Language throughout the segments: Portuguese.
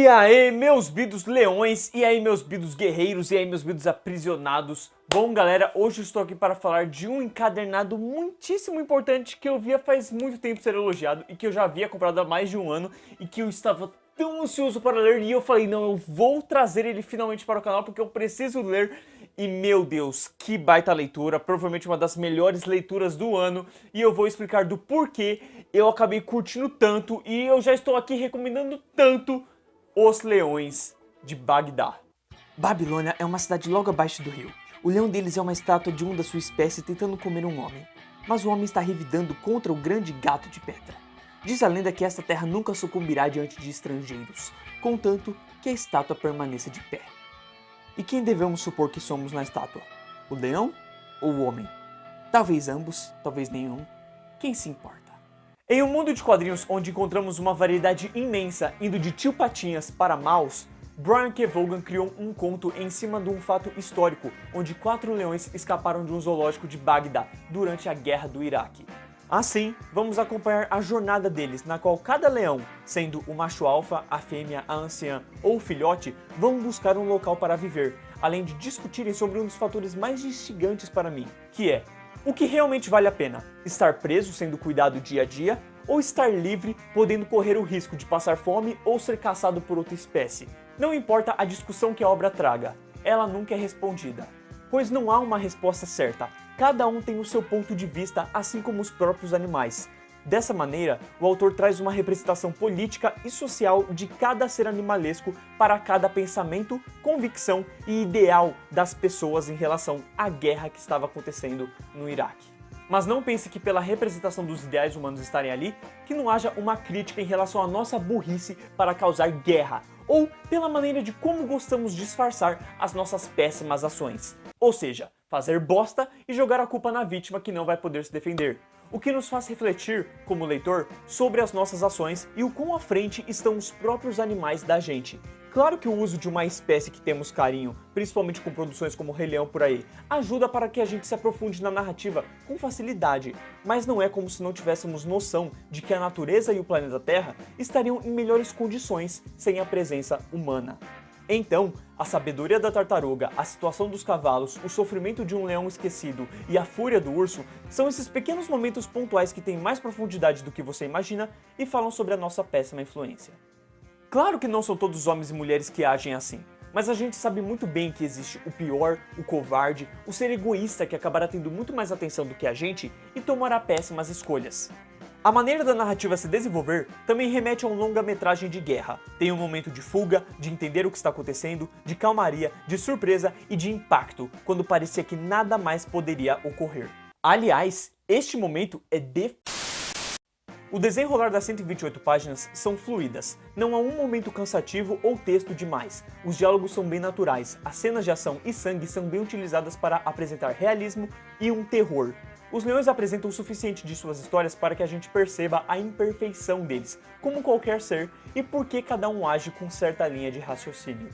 aí, meus bidos leões, e aí, meus bidos guerreiros, e aí, meus bidos aprisionados. Bom, galera, hoje eu estou aqui para falar de um encadernado muitíssimo importante que eu via faz muito tempo ser elogiado e que eu já havia comprado há mais de um ano e que eu estava tão ansioso para ler e eu falei, não, eu vou trazer ele finalmente para o canal porque eu preciso ler. E meu Deus, que baita leitura, provavelmente uma das melhores leituras do ano e eu vou explicar do porquê eu acabei curtindo tanto e eu já estou aqui recomendando tanto Os Leões de Bagdá. Babilônia é uma cidade logo abaixo do rio. O leão deles é uma estátua de um da sua espécie tentando comer um homem. Mas o homem está revidando contra o grande gato de pedra. Diz a lenda que esta terra nunca sucumbirá diante de estrangeiros, contanto que a estátua permaneça de pé. E quem devemos supor que somos na estátua? O leão ou o homem? Talvez ambos, talvez nenhum. Quem se importa? Em um mundo de quadrinhos onde encontramos uma variedade imensa indo de tio Patinhas para Maus, Brian K. Vaughan criou um conto em cima de um fato histórico, onde 4 leões escaparam de um zoológico de Bagdá durante a Guerra do Iraque. Assim, vamos acompanhar a jornada deles, na qual cada leão, sendo o macho alfa, a fêmea, a anciã ou o filhote, vão buscar um local para viver, além de discutirem sobre um dos fatores mais instigantes para mim, que é: o que realmente vale a pena? Estar preso sendo cuidado dia a dia? Ou estar livre, podendo correr o risco de passar fome ou ser caçado por outra espécie? Não importa a discussão que a obra traga, ela nunca é respondida. Pois não há uma resposta certa, cada um tem o seu ponto de vista, assim como os próprios animais. Dessa maneira, o autor traz uma representação política e social de cada ser animalesco para cada pensamento, convicção e ideal das pessoas em relação à guerra que estava acontecendo no Iraque. Mas não pense que pela representação dos ideais humanos estarem ali, que não haja uma crítica em relação à nossa burrice para causar guerra, ou pela maneira de como gostamos de disfarçar as nossas péssimas ações. Ou seja, fazer bosta e jogar a culpa na vítima que não vai poder se defender. O que nos faz refletir, como leitor, sobre as nossas ações e o quão à frente estão os próprios animais da gente. Claro que o uso de uma espécie que temos carinho, principalmente com produções como Rei Leão por aí, ajuda para que a gente se aprofunde na narrativa com facilidade, mas não é como se não tivéssemos noção de que a natureza e o planeta Terra estariam em melhores condições sem a presença humana. Então, a sabedoria da tartaruga, a situação dos cavalos, o sofrimento de um leão esquecido e a fúria do urso são esses pequenos momentos pontuais que têm mais profundidade do que você imagina e falam sobre a nossa péssima influência. Claro que não são todos os homens e mulheres que agem assim, mas a gente sabe muito bem que existe o pior, o covarde, o ser egoísta que acabará tendo muito mais atenção do que a gente e tomará péssimas escolhas. A maneira da narrativa se desenvolver também remete a um longa-metragem de guerra. Tem um momento de fuga, de entender o que está acontecendo, de calmaria, de surpresa e de impacto, quando parecia que nada mais poderia ocorrer. Aliás, este momento é O desenrolar das 128 páginas são fluídas, não há um momento cansativo ou texto demais. Os diálogos são bem naturais, as cenas de ação e sangue são bem utilizadas para apresentar realismo e um terror. Os leões apresentam o suficiente de suas histórias para que a gente perceba a imperfeição deles, como qualquer ser, e por que cada um age com certa linha de raciocínio.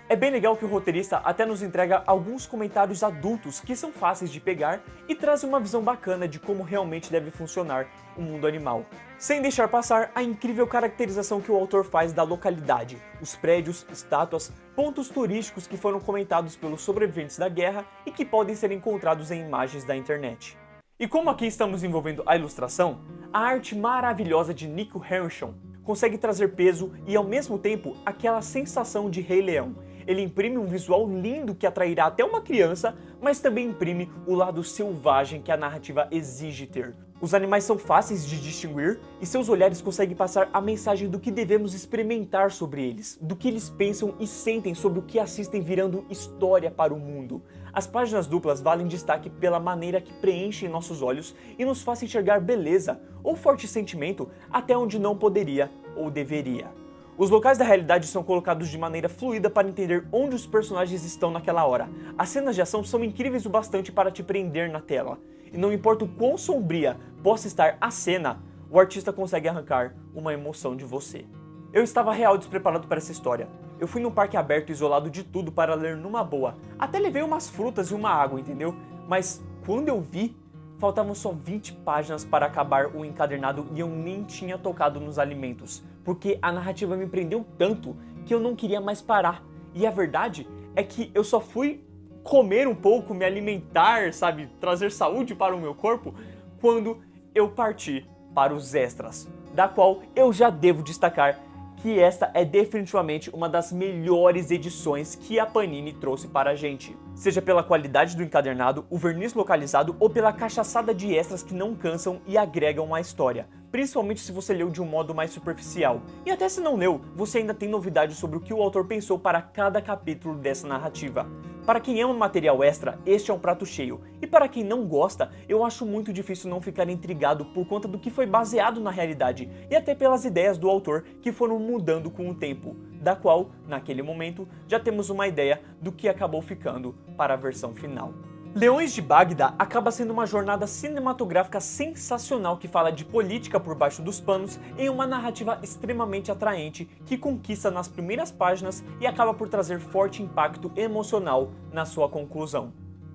É bem legal que o roteirista até nos entrega alguns comentários adultos que são fáceis de pegar e traz uma visão bacana de como realmente deve funcionar o mundo animal. Sem deixar passar a incrível caracterização que o autor faz da localidade, os prédios, estátuas, pontos turísticos que foram comentados pelos sobreviventes da guerra e que podem ser encontrados em imagens da internet. E como aqui estamos envolvendo a ilustração, a arte maravilhosa de Nico Henrichon consegue trazer peso e ao mesmo tempo aquela sensação de Rei Leão. Ele imprime um visual lindo que atrairá até uma criança, mas também imprime o lado selvagem que a narrativa exige ter. Os animais são fáceis de distinguir e seus olhares conseguem passar a mensagem do que devemos experimentar sobre eles, do que eles pensam e sentem sobre o que assistem virando história para o mundo. As páginas duplas valem destaque pela maneira que preenchem nossos olhos e nos fazem enxergar beleza ou forte sentimento até onde não poderia ou deveria. Os locais da realidade são colocados de maneira fluida para entender onde os personagens estão naquela hora. As cenas de ação são incríveis o bastante para te prender na tela. E não importa o quão sombria possa estar a cena, o artista consegue arrancar uma emoção de você. Eu estava real despreparado para essa história. Eu fui num parque aberto isolado de tudo para ler numa boa. Até levei umas frutas e uma água, entendeu? Mas quando eu vi, faltavam só 20 páginas para acabar o encadernado e eu nem tinha tocado nos alimentos. Porque a narrativa me prendeu tanto que eu não queria mais parar. E a verdade é que eu só fui comer um pouco, me alimentar, sabe, trazer saúde para o meu corpo, quando eu parti para os extras, da qual eu já devo destacar que esta é definitivamente uma das melhores edições que a Panini trouxe para a gente. Seja pela qualidade do encadernado, o verniz localizado ou pela cachaçada de extras que não cansam e agregam à história. Principalmente se você leu de um modo mais superficial. E até se não leu, você ainda tem novidades sobre o que o autor pensou para cada capítulo dessa narrativa. Para quem ama material extra, este é um prato cheio. E para quem não gosta, eu acho muito difícil não ficar intrigado por conta do que foi baseado na realidade e até pelas ideias do autor que foram mudando com o tempo, da qual, naquele momento, já temos uma ideia do que acabou ficando para a versão final. Leões de Bagdá acaba sendo uma jornada cinematográfica sensacional que fala de política por baixo dos panos em uma narrativa extremamente atraente que conquista nas primeiras páginas e acaba por trazer forte impacto emocional na sua conclusão.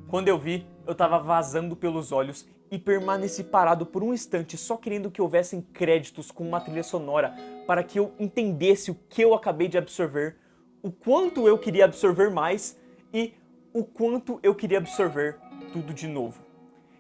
Quando eu vi, eu tava vazando pelos olhos e permaneci parado por um instante só querendo que houvessem créditos com uma trilha sonora para que eu entendesse o que eu acabei de absorver, o quanto eu queria absorver mais e o quanto eu queria absorver tudo de novo.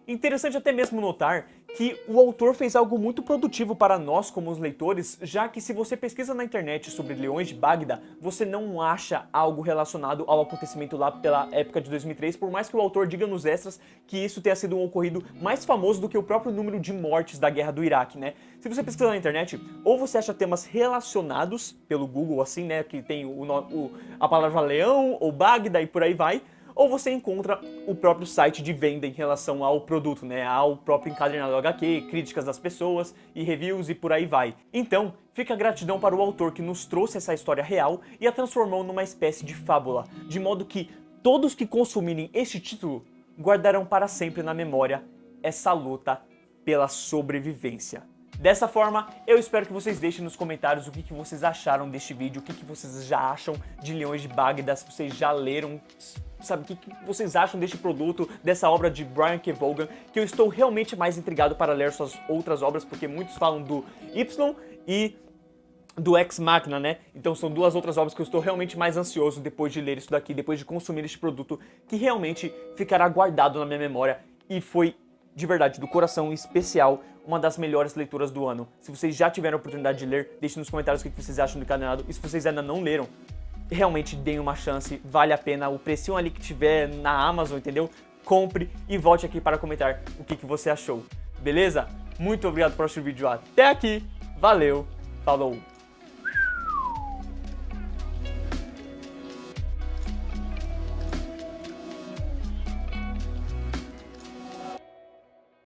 Interessante até mesmo notar que o autor fez algo muito produtivo para nós como os leitores, já que se você pesquisa na internet sobre Leões de Bagdá, você não acha algo relacionado ao acontecimento lá pela época de 2003, por mais que o autor diga nos extras que isso tenha sido um ocorrido mais famoso do que o próprio número de mortes da guerra do Iraque, né? Se você pesquisar na internet, ou você acha temas relacionados pelo Google, assim, né, que tem a palavra leão ou Bagdá e por aí vai, ou você encontra o próprio site de venda em relação ao produto, né, ao próprio encadernado HQ, críticas das pessoas e reviews e por aí vai. Então, fica a gratidão para o autor que nos trouxe essa história real e a transformou numa espécie de fábula, de modo que todos que consumirem este título guardarão para sempre na memória essa luta pela sobrevivência. Dessa forma, eu espero que vocês deixem nos comentários o que vocês acharam deste vídeo, o que vocês já acham de Leões de Bagdá, se vocês já leram, sabe, o que vocês acham deste produto, dessa obra de Brian K. Vaughan, que eu estou realmente mais intrigado para ler suas outras obras, porque muitos falam do Y e do Ex Machina, né? Então são duas outras obras que eu estou realmente mais ansioso depois de ler isso daqui, depois de consumir este produto, que realmente ficará guardado na minha memória e foi, de verdade, do coração especial, uma das melhores leituras do ano. Se vocês já tiveram a oportunidade de ler, deixem nos comentários o que vocês acham do encadernado. E se vocês ainda não leram, realmente deem uma chance, vale a pena. O precinho ali que tiver na Amazon, entendeu? Compre e volte aqui para comentar o que você achou. Beleza? Muito obrigado por assistir o vídeo até aqui. Valeu, falou!